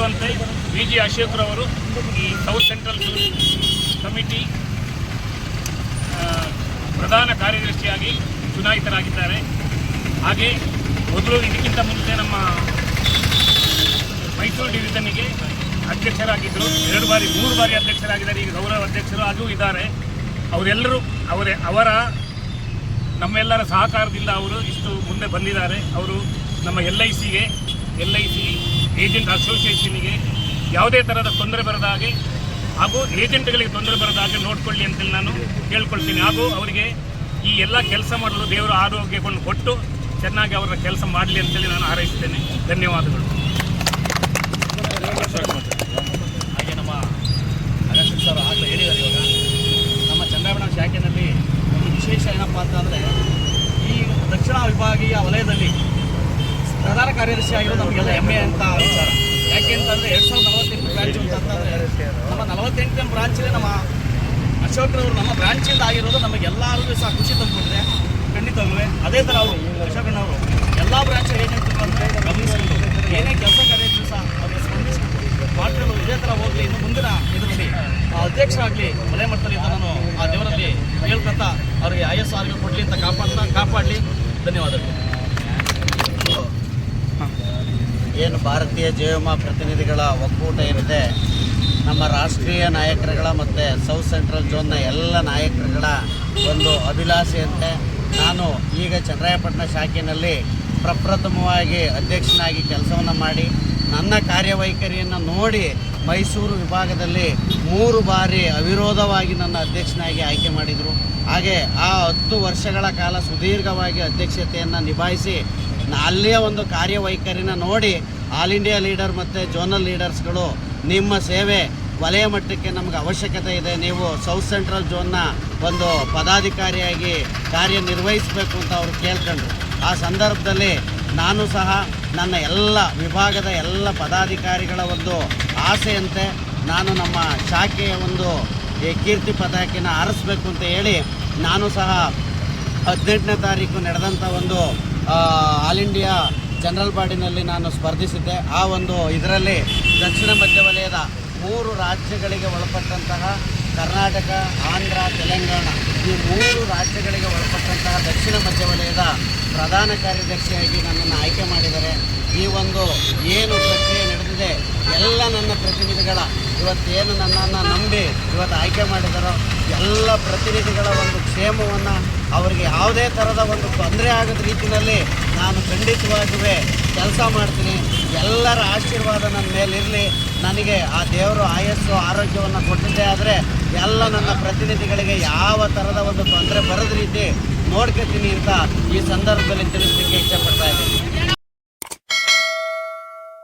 ತಿಳಿದಿರುವಂತೆ ವಿ.ಜಿ. ಅಶೋಕ್ರವರು ಈ south central committee ಪ್ರಧಾನ ಕಾರ್ಯದರ್ಶಿಯಾಗಿ ಚುನಾಯಿತರಾಗಿದ್ದಾರೆ. ಹಾಗೆ ಮೊದಲು ಇದಕ್ಕಿಂತ ಮುಂಚೆ ನಮ್ಮ ಮೈಸೂರು ಡಿವಿಷನ್ನಿಗೆ ಅಧ್ಯಕ್ಷರಾಗಿದ್ದರು. 2 ಬಾರಿ 3 ಬಾರಿ ಅಧ್ಯಕ್ಷರಾಗಿದ್ದಾರೆ. ಈಗ ಗೌರವ ಅಧ್ಯಕ್ಷರು ಅದು ಇದ್ದಾರೆ. ಅವರೆಲ್ಲರೂ ಅವರ ನಮ್ಮೆಲ್ಲರ ಸಹಕಾರದಿಂದ ಅವರು ಇಷ್ಟು ಮುಂದೆ ಬಂದಿದ್ದಾರೆ. ಅವರು ನಮ್ಮ LIC ಏಜೆಂಟ್ ಅಸೋಸಿಯೇಷನ್ಗೆ ಯಾವುದೇ ಥರದ ತೊಂದರೆ ಬರದ ಹಾಗೆ ಹಾಗೂ ಏಜೆಂಟ್ಗಳಿಗೆ ತೊಂದರೆ ಬರದ ಹಾಗೆ ನೋಡಿಕೊಳ್ಳಿ ಅಂತೇಳಿ ನಾನು ಕೇಳ್ಕೊಳ್ತೀನಿ. ಹಾಗೂ ಅವರಿಗೆ ಈ ಎಲ್ಲ ಕೆಲಸ ಮಾಡಲು ದೇವರ ಆರೋಗ್ಯವನ್ನು ಕೊಟ್ಟು ಚೆನ್ನಾಗಿ ಅವರ ಕೆಲಸ ಮಾಡಲಿ ಅಂತೇಳಿ ನಾನು ಹಾರೈಸ್ತೇನೆ. ಧನ್ಯವಾದಗಳು. ಹಾಗೆ ನಮ್ಮ ಅಗಸ್ತ್ಯ ಸರ್ ಆಗಲೇ ಹೇಳಿದ್ದಾರೆ. ಇವಾಗ ನಮ್ಮ ಚಂದ್ರಾಯಣ ಶಾಖೆಯಲ್ಲಿ ಒಂದು ವಿಶೇಷ ಏನಪ್ಪ ಅಂತಂದರೆ ಈ ದಕ್ಷಿಣ ವಿಭಾಗೀಯ ವಲಯದಲ್ಲಿ ಪ್ರಧಾನ ಕಾರ್ಯದರ್ಶಿ ಆಗಿರೋದು ನಮಗೆಲ್ಲ ಹೆಮ್ಮೆ ಅಂತ ವಿಚಾರ. ಯಾಕೆ ಅಂತಂದರೆ 2048 ಬ್ರಾಂಚ್ ಅಂತಂದರೆ ನಮ್ಮ 48ನೇ ಬ್ರಾಂಚಲ್ಲಿ ನಮ್ಮ ಅಶೋಕ್ರವರು ನಮ್ಮ ಬ್ರಾಂಚಿಂದ ಆಗಿರೋದು ನಮಗೆಲ್ಲರಿಗೂ ಸಹ ಖುಷಿ ತಂದುಕೊಟ್ಟಿದೆ. ಖಂಡಿತವಾಗಲೂ ಅದೇ ಥರ ಅವರು ಅಶೋಕಣ್ಣವರು ಎಲ್ಲ ಬ್ರಾಂಚ್ ಏಜೆಂಟ್ಗಳನ್ನು ಗಮನಿಸಿಕೊಂಡು ಏನೇ ಕೆಲಸ ಕಾರ್ಯಗಳು ಸಹ ಅವರಿಗೆ ಸ್ಪಂದಿಸಿಕೊಂಡು ಮಾಡ್ಕೊಂಡು ಇದೇ ಥರ ಹೋಗಲಿ. ಇನ್ನು ಮುಂದಿನ ಇದರಲ್ಲಿ ಅಧ್ಯಕ್ಷರಾಗಲಿ ವಲಯ ಮಟ್ಟದಲ್ಲಿ ನಾನು ಆ ದೇವರಲ್ಲಿ ಹೇಳ್ಕೊಂತ ಅವರಿಗೆ IS ಆರೋಗ್ಯ ಕೊಡಲಿ ಅಂತ ಕಾಪಾಡಲಿ. ಧನ್ಯವಾದಗಳು. ಏನು ಭಾರತೀಯ ಜೀವವಿಮಾ ಪ್ರತಿನಿಧಿಗಳ ಒಕ್ಕೂಟ ಏನಿದೆ, ನಮ್ಮ ರಾಷ್ಟ್ರೀಯ ನಾಯಕರುಗಳ ಮತ್ತು ಸೌತ್ ಸೆಂಟ್ರಲ್ ಝೋನ್ನ ಎಲ್ಲ ನಾಯಕರುಗಳ ಒಂದು ಅಭಿಲಾಷೆಯಂತೆ ನಾನು ಈಗ ಚನ್ನರಾಯಪಟ್ಟಣ ಶಾಖೆಯಲ್ಲಿ ಪ್ರಪ್ರಥಮವಾಗಿ ಅಧ್ಯಕ್ಷನಾಗಿ ಕೆಲಸವನ್ನು ಮಾಡಿ ನನ್ನ ಕಾರ್ಯವೈಖರಿಯನ್ನು ನೋಡಿ ಮೈಸೂರು ವಿಭಾಗದಲ್ಲಿ 3 ಬಾರಿ ಅವಿರೋಧವಾಗಿ ನನ್ನ ಅಧ್ಯಕ್ಷನಾಗಿ ಆಯ್ಕೆ ಮಾಡಿದರು. ಹಾಗೆ ಆ 10 ವರ್ಷಗಳ ಕಾಲ ಸುದೀರ್ಘವಾಗಿ ಅಧ್ಯಕ್ಷತೆಯನ್ನು ನಿಭಾಯಿಸಿ ಅಲ್ಲಿಯ ಒಂದು ಕಾರ್ಯವೈಖರಿನ ನೋಡಿ ಆಲ್ ಇಂಡಿಯಾ ಲೀಡರ್ ಮತ್ತು ಝೋನಲ್ ಲೀಡರ್ಸ್ಗಳು ನಿಮ್ಮ ಸೇವೆ ವಲಯ ಮಟ್ಟಕ್ಕೆ ನಮಗೆ ಅವಶ್ಯಕತೆ ಇದೆ, ನೀವು ಸೌತ್ ಸೆಂಟ್ರಲ್ ಝೋನ್ನ ಒಂದು ಪದಾಧಿಕಾರಿಯಾಗಿ ಕಾರ್ಯನಿರ್ವಹಿಸಬೇಕು ಅಂತ ಅವರು ಕೇಳ್ಕೊಂಡ್ರು. ಆ ಸಂದರ್ಭದಲ್ಲಿ ನಾನು ಸಹ ನನ್ನ ಎಲ್ಲ ವಿಭಾಗದ ಎಲ್ಲ ಪದಾಧಿಕಾರಿಗಳ ಒಂದು ಆಸೆಯಂತೆ ನಾನು ನಮ್ಮ ಶಾಖೆಯ ಒಂದು ಕೀರ್ತಿ ಪತಾಕೆನ ಆರಿಸಬೇಕು ಅಂತ ಹೇಳಿ ನಾನು ಸಹ 18ನೇ ತಾರೀಕು ನಡೆದಂಥ ಒಂದು ಆಲ್ ಇಂಡಿಯಾ ಜನರಲ್ ಬಾಡಿನಲ್ಲಿ ನಾನು ಸ್ಪರ್ಧಿಸಿದ್ದೆ. ಆ ಒಂದು ಇದರಲ್ಲಿ ದಕ್ಷಿಣ ಮಧ್ಯ ವಲಯದ 3 ರಾಜ್ಯಗಳಿಗೆ ಒಳಪಟ್ಟಂತಹ ಕರ್ನಾಟಕ, ಆಂಧ್ರ, ತೆಲಂಗಾಣ ಈ 3 ರಾಜ್ಯಗಳಿಗೆ ಒಳಪಟ್ಟಂತಹ ದಕ್ಷಿಣ ಮಧ್ಯ ವಲಯದ ಪ್ರಧಾನ ಕಾರ್ಯದರ್ಶಿಯಾಗಿ ನನ್ನನ್ನು ಆಯ್ಕೆ ಮಾಡಿದ್ದಾರೆ. ಈ ಒಂದು ಏನು ಪ್ರಕ್ರಿಯೆ ನಡೆದಿದೆ ಎಲ್ಲ ನನ್ನ ಪ್ರತಿನಿಧಿಗಳ ಇವತ್ತೇನು ನನ್ನನ್ನು ನಂಬಿ ಇವತ್ತು ಆಯ್ಕೆ ಮಾಡಿದಾರೋ ಎಲ್ಲ ಪ್ರತಿನಿಧಿಗಳ ಒಂದು ಕ್ಷೇಮವನ್ನು ಅವರಿಗೆ ಯಾವುದೇ ಥರದ ಒಂದು ತೊಂದರೆ ಆಗದ ರೀತಿಯಲ್ಲಿ ನಾನು ಖಂಡಿತವಾಗಿಯೂ ಕೆಲಸ ಮಾಡ್ತೀನಿ. ಎಲ್ಲರ ಆಶೀರ್ವಾದ ನನ್ನ ಮೇಲಿರಲಿ. ನನಗೆ ಆ ದೇವರು ಆಯಸ್ಸು ಆರೋಗ್ಯವನ್ನು ಕೊಟ್ಟಿದ್ದೇ ಆದರೆ ಎಲ್ಲ ನನ್ನ ಪ್ರತಿನಿಧಿಗಳಿಗೆ ಯಾವ ಥರದ ಒಂದು ತೊಂದರೆ ಬರದ ರೀತಿ ನೋಡ್ಕೊತೀನಿ ಅಂತ ಈ ಸಂದರ್ಭದಲ್ಲಿ ತಿಳಿಸಲಿಕ್ಕೆ ಇಷ್ಟಪಡ್ತಾ ಇದ್ದೀನಿ.